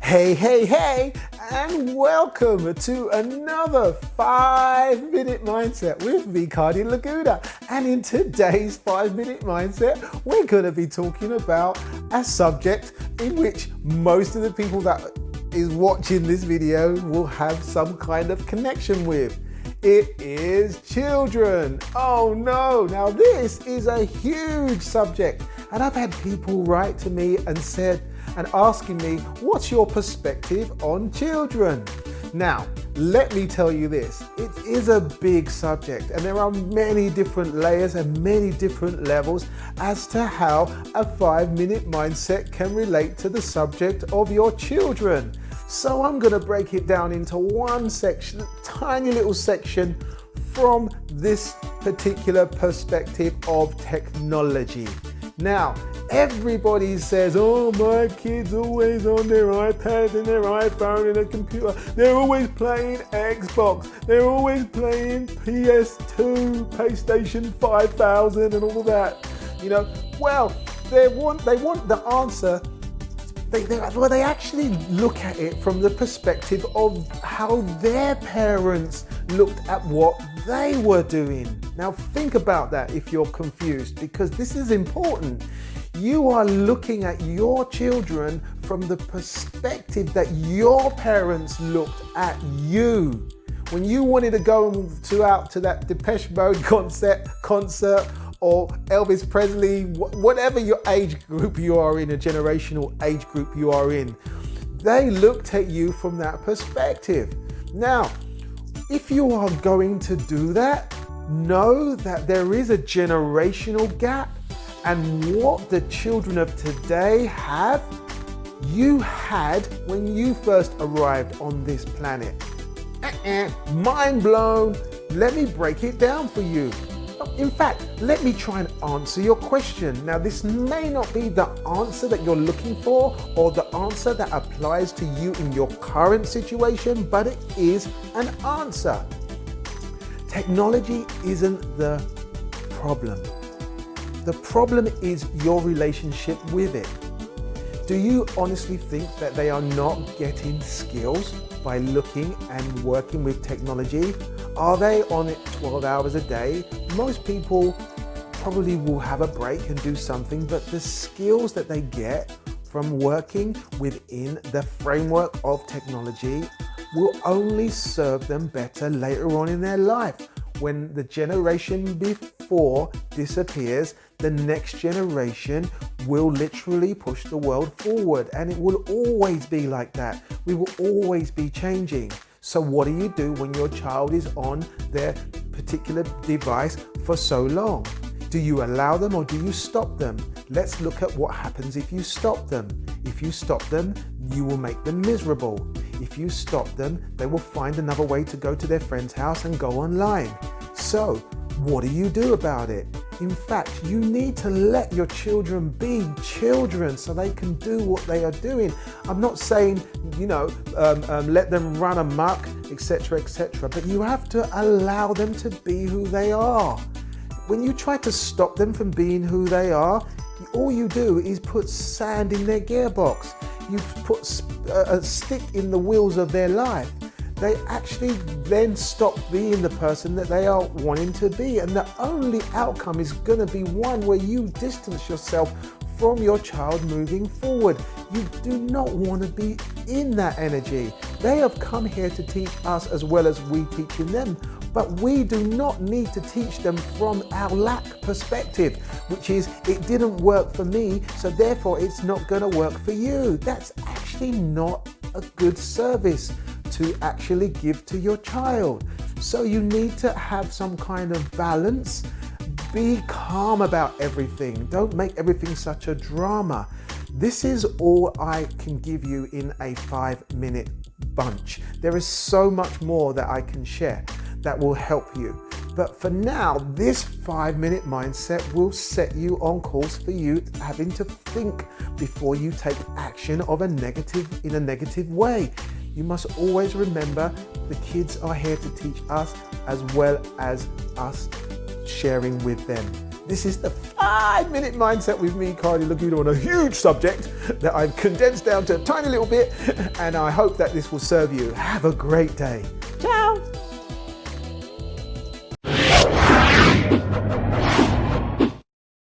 Hey, and welcome to another 5-minute mindset with me, Kardy Laguda. And in today's 5-minute mindset, we're going to be talking about a subject in which most of the people that is watching this video will have some kind of connection with. It is children. Oh no, now this is a huge subject. And I've had people write to me and asking me, what's your perspective on children? Now, let me tell you this, it is a big subject and there are many different layers and many different levels as to how a 5-minute mindset can relate to the subject of your children. So I'm going to break it down into one section, a tiny little section from this particular perspective of technology. Now, everybody says, oh, my kid's always on their iPad and their iPhone and their computer. They're always playing Xbox. They're always playing PS2, PlayStation 5000 and all of that. You know, well, they want the answer. They actually look at it from the perspective of how their parents looked at what they were doing. Now think about that if you're confused, because this is important. You are looking at your children from the perspective that your parents looked at you. When you wanted to go out to that Depeche Mode concert or Elvis Presley, whatever your age group you are in, a generational age group you are in, they looked at you from that perspective. Now, if you are going to do that, know that there is a generational gap, and what the children of today have, you had when you first arrived on this planet. Mind blown. Let me break it down for you. In fact, let me try and answer your question. Now, this may not be the answer that you're looking for or the answer that applies to you in your current situation, but it is an answer. Technology isn't the problem. The problem is your relationship with it. Do you honestly think that they are not getting skills by looking and working with technology? Are they on it 12 hours a day? Most people probably will have a break and do something, but the skills that they get from working within the framework of technology will only serve them better later on in their life. When the generation before disappears, the next generation will literally push the world forward, and it will always be like that. We will always be changing. So what do you do when your child is on their particular device for so long? Do you allow them or do you stop them? Let's look at what happens if you stop them. If you stop them, you will make them miserable. If you stop them, they will find another way to go to their friend's house and go online. So what do you do about it? In fact, you need to let your children be children so they can do what they are doing. I'm not saying, let them run amok, etc., but you have to allow them to be who they are. When you try to stop them from being who they are, all you do is put sand in their gearbox. You put a stick in the wheels of their life. They actually then stop being the person that they are wanting to be. And the only outcome is going to be one where you distance yourself from your child moving forward. You do not want to be in that energy. They have come here to teach us as well as we teaching them. But we do not need to teach them from our lack perspective, which is it didn't work for me, so therefore it's not going to work for you. That's actually not a good service to actually give to your child. So you need to have some kind of balance. Be calm about everything. Don't make everything such a drama. This is all I can give you in a 5-minute bunch. There is so much more that I can share that will help you. But for now, this 5-minute mindset will set you on course for you having to think before you take action in a negative way. You must always remember the kids are here to teach us as well as us sharing with them. This is the 5-minute mindset with me, Kardy Laguda, on a huge subject that I've condensed down to a tiny little bit, and I hope that this will serve you. Have a great day.